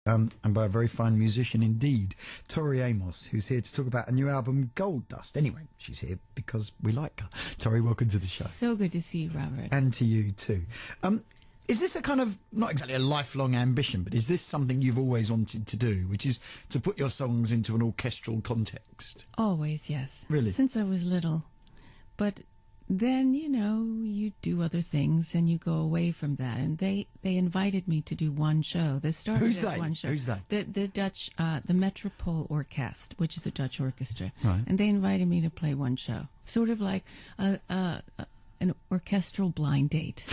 and by a very fine musician indeed, Tori Amos, who's here to talk about a new album, Gold Dust. Anyway, she's here because we like her. Tori, welcome to the show. So good to see you, Robert. And to you too. Is this a kind of, not exactly a lifelong ambition, but is this something you've always wanted to do, which is to put your songs into an orchestral context? Always, yes. Really? Since I was little. But then, you know, you do other things and you go away from that. And they invited me to do one show. This started Who's as they? one show. Who's that? The Dutch, the Metropole Orkest, which is a Dutch orchestra. Right. And they invited me to play one show. Sort of like an orchestral blind date.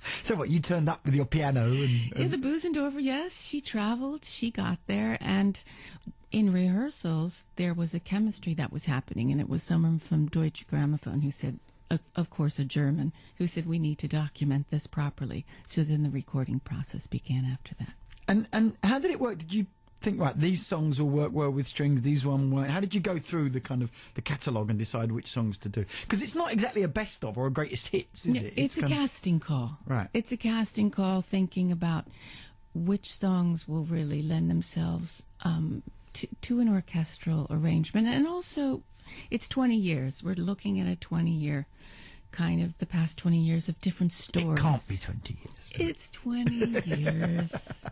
So what, you turned up with your piano and... Yeah, the Boozendorfer, yes. She traveled, she got there, and in rehearsals, there was a chemistry that was happening, and it was someone from Deutsche Grammophon who said, of course a German, who said, we need to document this properly. So then the recording process began after that. And how did it work? Did you think, right, these songs will work well with strings, these one won't? How did you go through the kind of the catalogue and decide which songs to do? Because it's not exactly a best of or a greatest hits, is it? It's a casting call. Right. It's a casting call, thinking about which songs will really lend themselves to an orchestral arrangement. And also, it's 20 years. We're looking at a 20-year kind of, the past 20 years of different stories. It can't be 20 years. It's 20 years.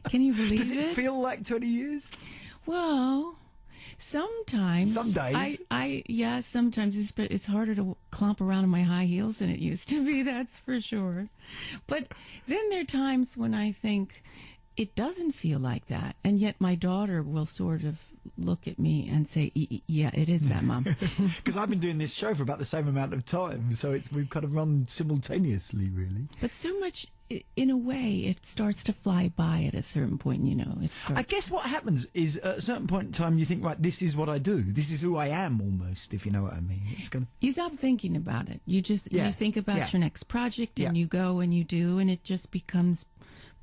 Can you believe it? Does it feel like 20 years? Well, sometimes. Some days. Yeah, sometimes it's harder to clomp around in my high heels than it used to be, that's for sure. But then there are times when I think it doesn't feel like that, and yet my daughter will sort of look at me and say, yeah, it is that, Mom. Because I've been doing this show for about the same amount of time, so we've kind of run simultaneously, really. But so much, in a way, it starts to fly by at a certain point, you know. I guess what happens is at a certain point in time you think, right, this is what I do. This is who I am, almost, if you know what I mean. It's kind of... You stop thinking about it. You just you think about your next project, and you go and you do, and it just becomes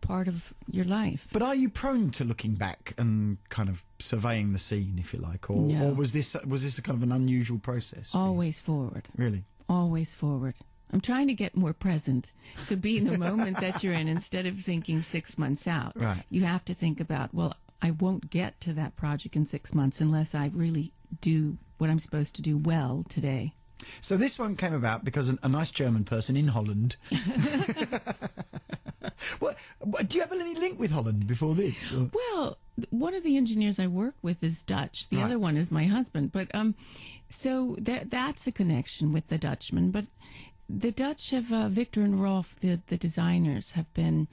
part of your life. But are you prone to looking back and kind of surveying the scene, if you like, or was this a kind of an unusual process? Always forward. Really? Always forward. I'm trying to get more present. So be in the moment that you're in instead of thinking 6 months out. Right. You have to think about, well, I won't get to that project in 6 months unless I really do what I'm supposed to do well today. So this one came about because a nice German person in Holland... do you have any link with Holland before this? Or? Well, one of the engineers I work with is Dutch. The other one is my husband. But so that's a connection with the Dutchman. But the Dutch have, Victor and Rolf, the designers, have been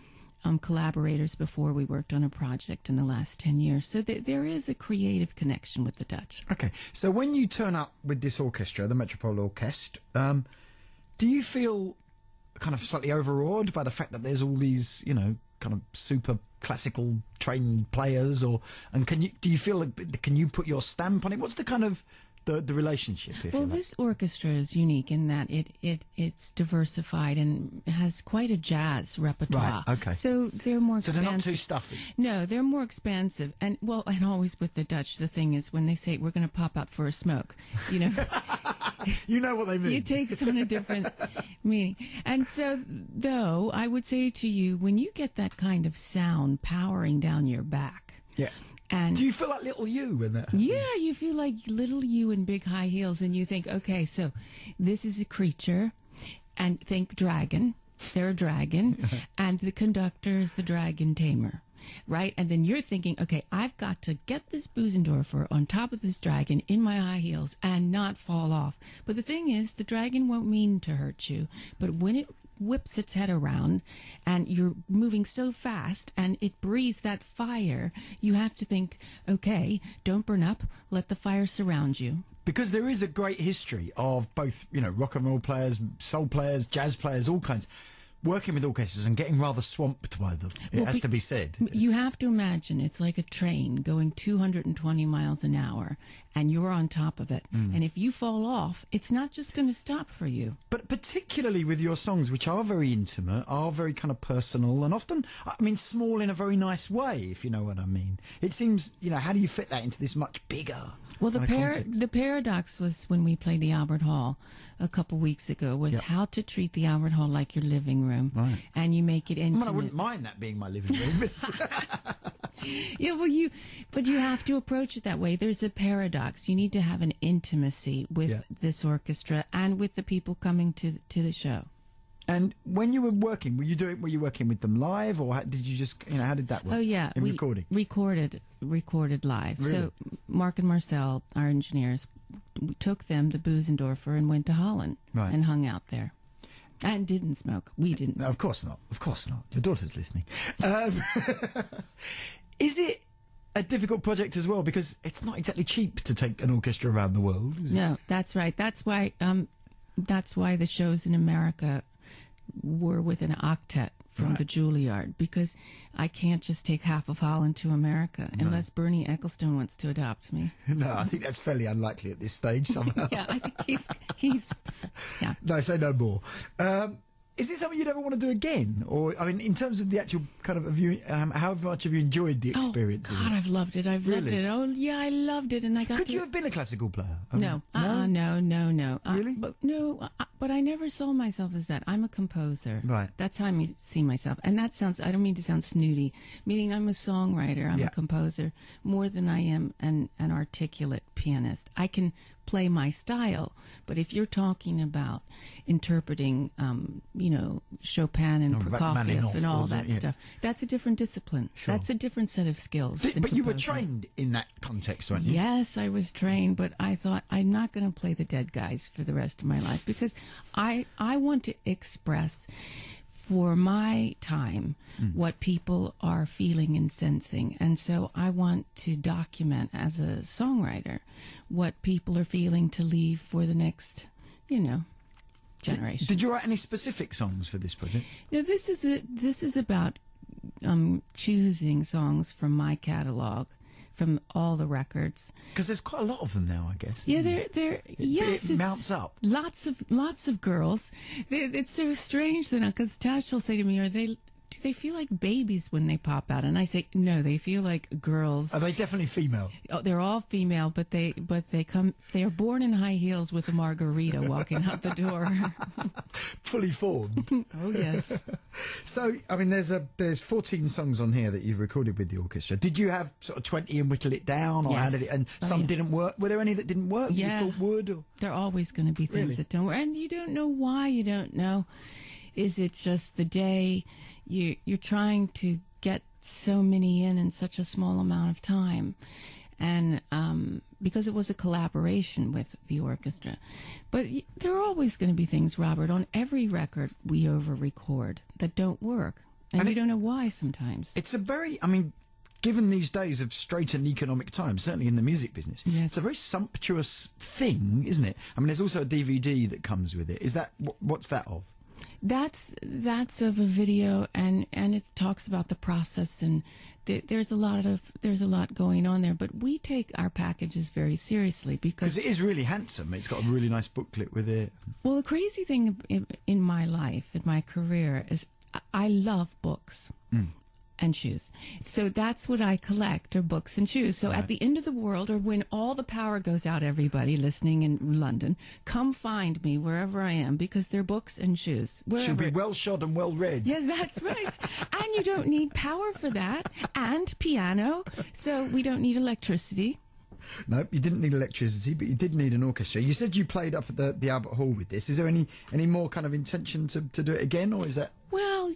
collaborators before we worked on a project in the last 10 years. So there is a creative connection with the Dutch. Okay. So when you turn up with this orchestra, the Metropole Orkest, do you feel kind of slightly overawed by the fact that there's all these, you know, kind of super classical trained players, do you feel like, can you put your stamp on it? What's the kind of the relationship? Well, this orchestra is unique in that it's diversified and has quite a jazz repertoire. Right, okay. So they're more expansive. So they're not too stuffy. No, they're more expansive. And always with the Dutch, the thing is when they say we're going to pop out for a smoke, you know. You know what they mean. It takes on a different meaning. And so, though, I would say to you, when you get that kind of sound powering down your back. Yeah. And do you feel like little you when that happens? Yeah, you feel like little you in big high heels, and you think, okay, so this is a creature, and think dragon. They're a dragon, and the conductor is the dragon tamer. Right? And then you're thinking, okay, I've got to get this Boozendorfer on top of this dragon in my high heels and not fall off. But the thing is, the dragon won't mean to hurt you. But when it whips its head around and you're moving so fast and it breathes that fire, you have to think, okay, don't burn up, let the fire surround you. Because there is a great history of both, you know, rock and roll players, soul players, jazz players, all kinds, working with orchestras and getting rather swamped by them, it has to be said. You have to imagine it's like a train going 220 miles an hour, and you're on top of it. And if you fall off, it's not just going to stop for you. But particularly with your songs, which are very intimate, are very kind of personal, and often, I mean, small in a very nice way, if you know what I mean. It seems, you know, how do you fit that into this much bigger Well, the paradox was when we played the Albert Hall a couple weeks ago was how to treat the Albert Hall like your living room. Right. And you make it intimate. I mean, I wouldn't mind that being my living room. Yeah, well, but you have to approach it that way. There's a paradox. You need to have an intimacy with this orchestra and with the people coming to the show. And when you were working, were you working with them live, or did you just, how did that work? Oh yeah, in recording. Recorded live. Really? So Mark and Marcel, our engineers, we took them to Boozendorfer and went to Holland and hung out there. And didn't smoke. We didn't. No, of course not. Of course not. Your daughter's listening. Is it a difficult project as well? Because it's not exactly cheap to take an orchestra around the world, is it? No, that's right. That's why the shows in America were with an octet from the Juilliard, because I can't just take half of Holland to America unless Bernie Ecclestone wants to adopt me. No, I think that's fairly unlikely at this stage somehow. Yeah, I think he's yeah. No, say no more. Is it something you'd ever want to do again? Or, I mean, in terms of the actual kind of how much have you enjoyed the experience? Oh, God, I've loved it. I've loved it. Oh, yeah, I loved it. And I got Could you have been a classical player? No. No. Really? But I never saw myself as that. I'm a composer. Right. That's how I see myself. And that sounds, I don't mean to sound snooty, meaning I'm a songwriter. I'm a composer more than I am an articulate pianist. I can play my style, but if you're talking about interpreting, Chopin and Prokofiev and all that stuff, that's a different discipline. Sure. That's a different set of skills. But you were trained in that context, weren't you? Yes, I was trained, but I thought I'm not going to play the dead guys for the rest of my life, because I want to express for my time what people are feeling and sensing. And so I want to document as a songwriter what people are feeling to leave for the next, generation. Did you write any specific songs for this project? No, this is about choosing songs from my catalog, from all the records. Because there's quite a lot of them now, I guess. Yeah, yes, it mounts up. Lots of girls. It's so strange then, because Tash will say to me, do they feel like babies when they pop out? And I say, no, they feel like girls. Are they definitely female? Oh, they're all female, but they are born in high heels with a margarita walking out the door. Fully formed. Oh, yes. So, I mean, there's 14 songs on here that you've recorded with the orchestra. Did you have sort of 20 and whittle it down? Or yes. how did it, and some didn't work? Were there any that didn't work Yeah. you thought would? Or? There are always going to be things that don't work. And you don't know why you don't know. Is it just the day you're trying to get so many in such a small amount of time? And because it was a collaboration with the orchestra. But there are always going to be things, Robert, on every record we over-record that don't work. And you don't know why sometimes. It's a very, I mean, given these days of straitened economic times, certainly in the music business, it's a very sumptuous thing, isn't it? I mean, there's also a DVD that comes with it. Is that, what's that of? That's of a video, and it talks about the process, and there's a lot going on there. But we take our packages very seriously because it is really handsome. It's got a really nice booklet with it. Well, the crazy thing in my life, in my career, is I love books. And shoes. So that's what I collect, are books and shoes. So at the end of the world, or when all the power goes out, everybody listening in London, come find me wherever I am, because they're books and shoes. She'll be well shod and well read. Yes, that's right. And you don't need power for that, and piano, so we don't need electricity. No, you didn't need electricity, but you did need an orchestra. You said you played up at the Albert Hall with this. Is there any more kind of intention to do it again, or is that... Well,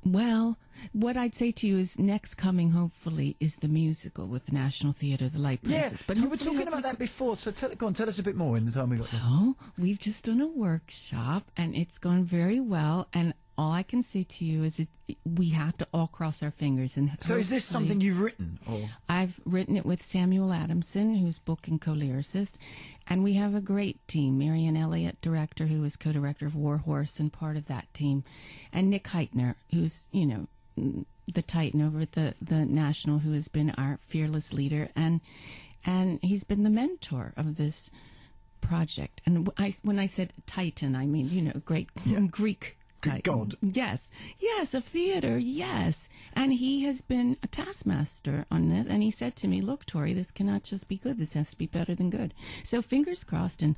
Well, what I'd say to you is next coming, hopefully, is the musical with the National Theatre, The Light Princess. Yeah, but you were talking about that before, so tell us a bit more in the time we got there. Oh, we've just done a workshop, and it's gone very well, and all I can say to you is we have to all cross our fingers. And so is this something you've written? Or? I've written it with Samuel Adamson, who's book and co-lyricist, and we have a great team. Marianne Elliott, director, who is co-director of War Horse and part of that team, and Nick Heitner, who's, the Titan over at the National, who has been our fearless leader, and he's been the mentor of this project. And when I said Titan, I mean, great Greek Titan. God. Yes, of theater, yes. And he has been a taskmaster on this, and he said to me, look, Tori, this cannot just be good, this has to be better than good. So fingers crossed, and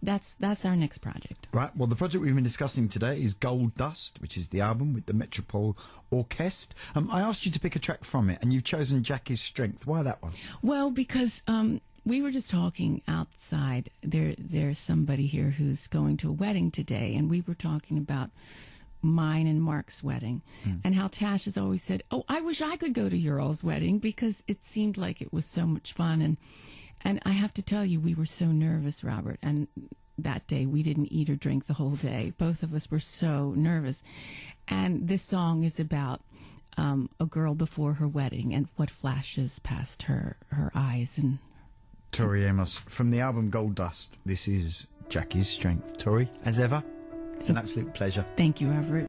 that's our next project. Right, well, the project we've been discussing today is Gold Dust, which is the album with the Metropole Orchestre. I asked you to pick a track from it, and you've chosen Jackie's Strength. Why that one? Well, because we were just talking outside. There's somebody here who's going to a wedding today, and we were talking about mine and Mark's wedding, and how Tash has always said, "Oh, I wish I could go to your all's wedding," because it seemed like it was so much fun. And I have to tell you, we were so nervous, Robert, and that day we didn't eat or drink the whole day. Both of us were so nervous. And this song is about a girl before her wedding and what flashes past her eyes. And Tori Amos, from the album Gold Dust, this is Jackie's Strength. Tori, as ever, it's an absolute pleasure. Thank you, Robert.